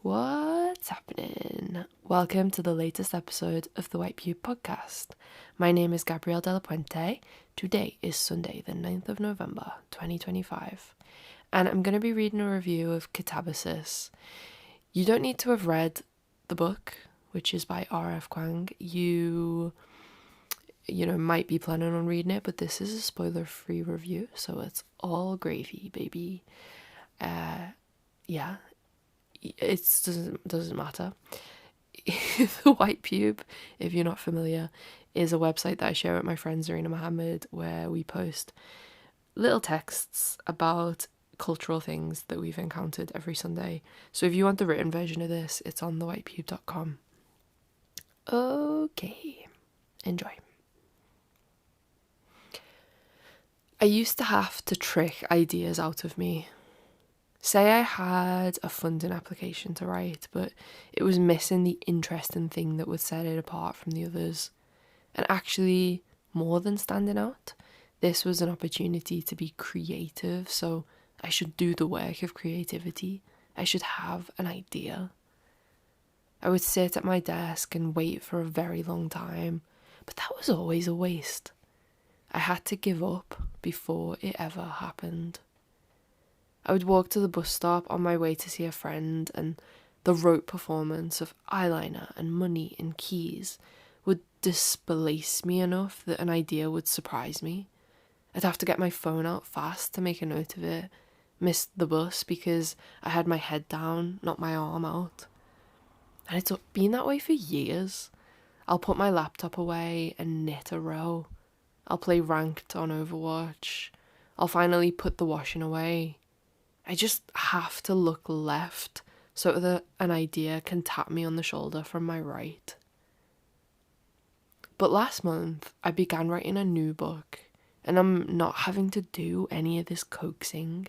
What's happening? Welcome to the latest episode of the White Pube podcast. My name is Gabrielle De La Puente. Today is Sunday, the 9th of November, 2025. And I'm going to be reading a review of Katabasis. You don't need to have read the book, which is by R.F. Kuang. You might be planning on reading it, but this is a spoiler-free review, so it's all gravy, baby. It doesn't matter. The White Pube, if you're not familiar, is a website that I share with my friend Zarina Mohammed, where we post little texts about cultural things that we've encountered every Sunday. So if you want the written version of this, it's on thewhitepube.com. Okay, enjoy. I used to have to trick ideas out of me. Say I had a funding application to write, but it was missing the interesting thing that would set it apart from the others. And actually, more than standing out, this was an opportunity to be creative, so I should do the work of creativity. I should have an idea. I would sit at my desk and wait for a very long time, but that was always a waste. I had to give up before it ever happened. I would walk to the bus stop on my way to see a friend, and the rote performance of eyeliner and money and keys would displace me enough that an idea would surprise me. I'd have to get my phone out fast to make a note of it, miss the bus because I had my head down, not my arm out. And it's been that way for years. I'll put my laptop away and knit a row. I'll play ranked on Overwatch. I'll finally put the washing away. I just have to look left so that an idea can tap me on the shoulder from my right. But last month, I began writing a new book, and I'm not having to do any of this coaxing.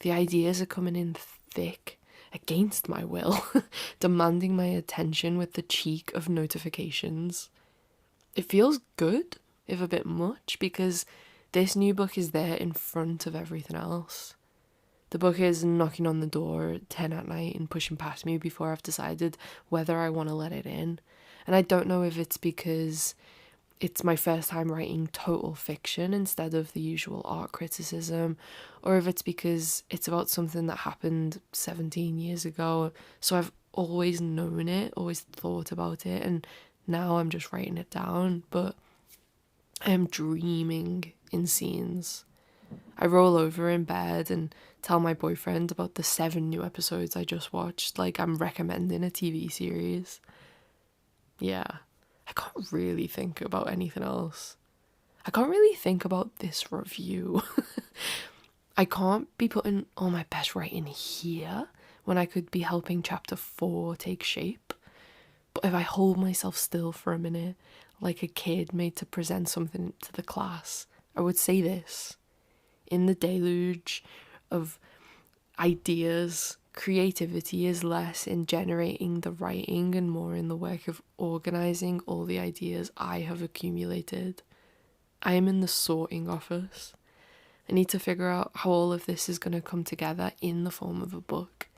The ideas are coming in thick, against my will, demanding my attention with the cheek of notifications. It feels good, if a bit much, because this new book is there in front of everything else. The book is knocking on the door at 10 at night and pushing past me before I've decided whether I want to let it in. And I don't know if it's because it's my first time writing total fiction instead of the usual art criticism, or if it's because it's about something that happened 17 years ago. So I've always known it, always thought about it, and now I'm just writing it down. But I am dreaming in scenes. I roll over in bed and tell my boyfriend about the 7 new episodes I just watched, like I'm recommending a TV series. Yeah, I can't really think about anything else. I can't really think about this review. I can't be putting all my best writing here when I could be helping chapter 4 take shape. But if I hold myself still for a minute, like a kid made to present something to the class, I would say this. In the deluge of ideas, creativity is less in generating the writing and more in the work of organising all the ideas I have accumulated. I am in the sorting office. I need to figure out how all of this is going to come together in the form of a book.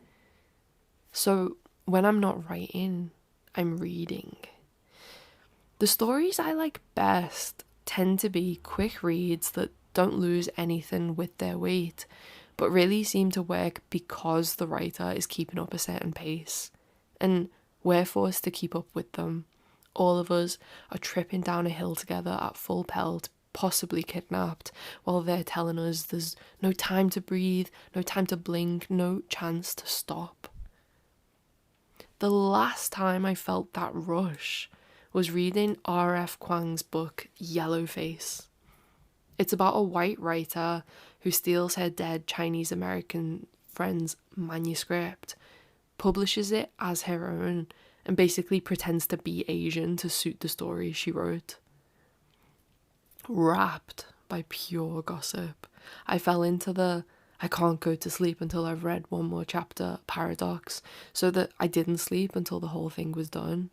So when I'm not writing, I'm reading. The stories I like best tend to be quick reads that don't lose anything with their weight, but really seem to work because the writer is keeping up a certain pace. And we're forced to keep up with them. All of us are tripping down a hill together at full pelt, possibly kidnapped, while they're telling us there's no time to breathe, no time to blink, no chance to stop. The last time I felt that rush was reading R.F. Kuang's book, Yellowface. It's about a white writer who steals her dead Chinese-American friend's manuscript, publishes it as her own, and basically pretends to be Asian to suit the story she wrote. Wrapped by pure gossip, I fell into the I can't go to sleep until I've read one more chapter paradox, so that I didn't sleep until the whole thing was done.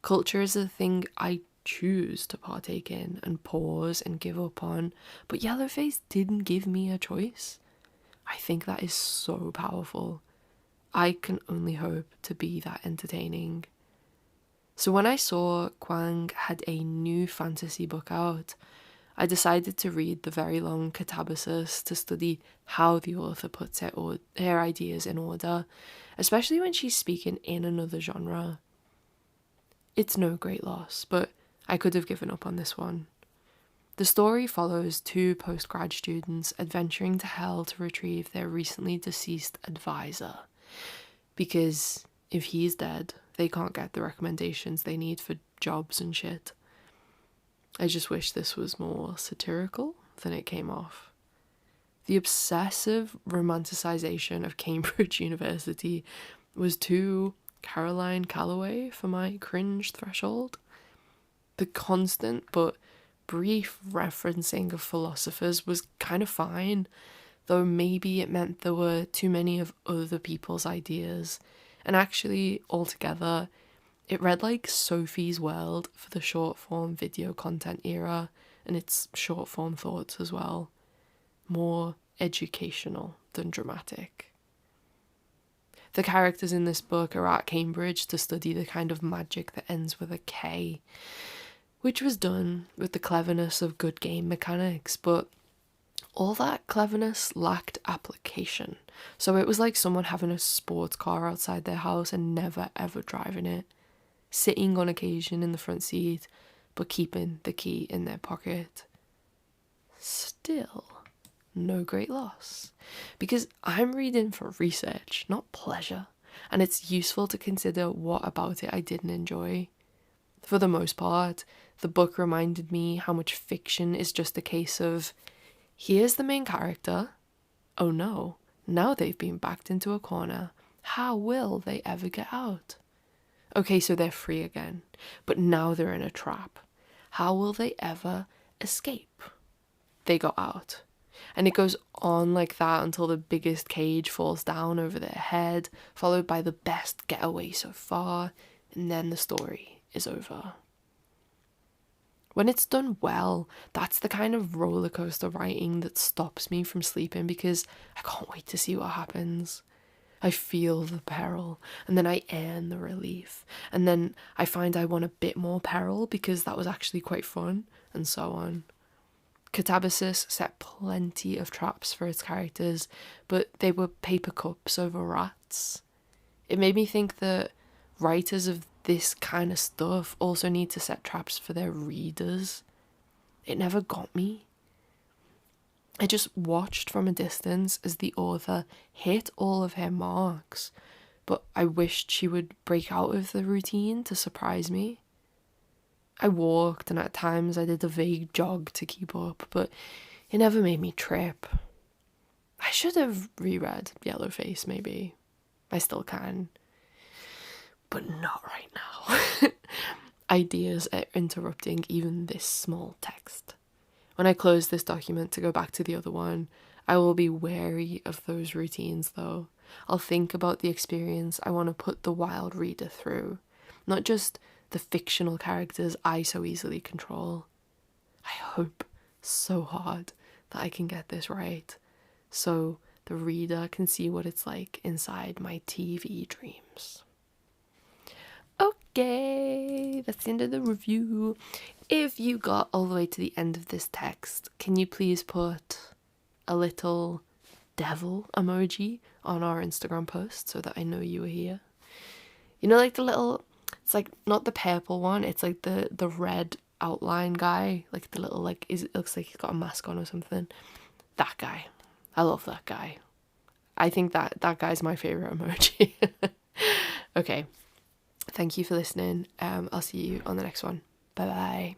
Culture is a thing I choose to partake in and pause and give up on, but Yellowface didn't give me a choice. I think that is so powerful. I can only hope to be that entertaining. So when I saw Kwang had a new fantasy book out, I decided to read the very long Katabasis to study how the author puts her ideas in order, especially when she's speaking in another genre. It's no great loss, but I could have given up on this one. The story follows two postgrad students adventuring to hell to retrieve their recently deceased advisor, because if he's dead, they can't get the recommendations they need for jobs and shit. I just wish this was more satirical than it came off. The obsessive romanticization of Cambridge University was too Caroline Calloway for my cringe threshold. The constant but brief referencing of philosophers was kind of fine, though maybe it meant there were too many of other people's ideas, and actually, altogether, it read like Sophie's World for the short form video content era, and its short form thoughts as well. More educational than dramatic. The characters in this book are at Cambridge to study the kind of magic that ends with a K, which was done with the cleverness of good game mechanics, but all that cleverness lacked application. So it was like someone having a sports car outside their house and never ever driving it, sitting on occasion in the front seat, but keeping the key in their pocket. Still, no great loss, because I'm reading for research, not pleasure, and it's useful to consider what about it I didn't enjoy. For the most part, the book reminded me how much fiction is just a case of, here's the main character, oh no, now they've been backed into a corner, how will they ever get out? Okay, so they're free again, but now they're in a trap. How will they ever escape? They got out. And it goes on like that until the biggest cage falls down over their head, followed by the best getaway so far, and then the story is over. When it's done well, that's the kind of roller coaster writing that stops me from sleeping because I can't wait to see what happens. I feel the peril, and then I earn the relief, and then I find I want a bit more peril because that was actually quite fun, and so on. Katabasis set plenty of traps for its characters, but they were paper cups over rats. It made me think that writers of this kind of stuff also need to set traps for their readers. It never got me. I just watched from a distance as the author hit all of her marks, but I wished she would break out of the routine to surprise me. I walked, and at times I did a vague jog to keep up, but it never made me trip. I should have reread Yellowface, maybe. I still can. But not right now. Ideas are interrupting even this small text. When I close this document to go back to the other one, I will be wary of those routines, though. I'll think about the experience I want to put the wild reader through, not just the fictional characters I so easily control. I hope so hard that I can get this right, so the reader can see what it's like inside my TV dreams. Okay, that's the end of the review. If you got all the way to the end of this text, can you please put a little devil emoji on our Instagram post so that I know you were here? You know, like the little, it's like not the purple one, it's like the red outline guy, like the little, like, it looks like he's got a mask on or something. That guy. I love that guy. I think that guy's my favorite emoji. Okay. Thank you for listening. I'll see you on the next one. Bye bye.